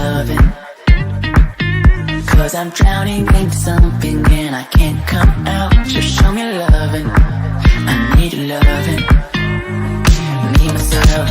loving, 'cause I'm drowning in something and I can't come out. Just show me loving, I need loving. Me, myself,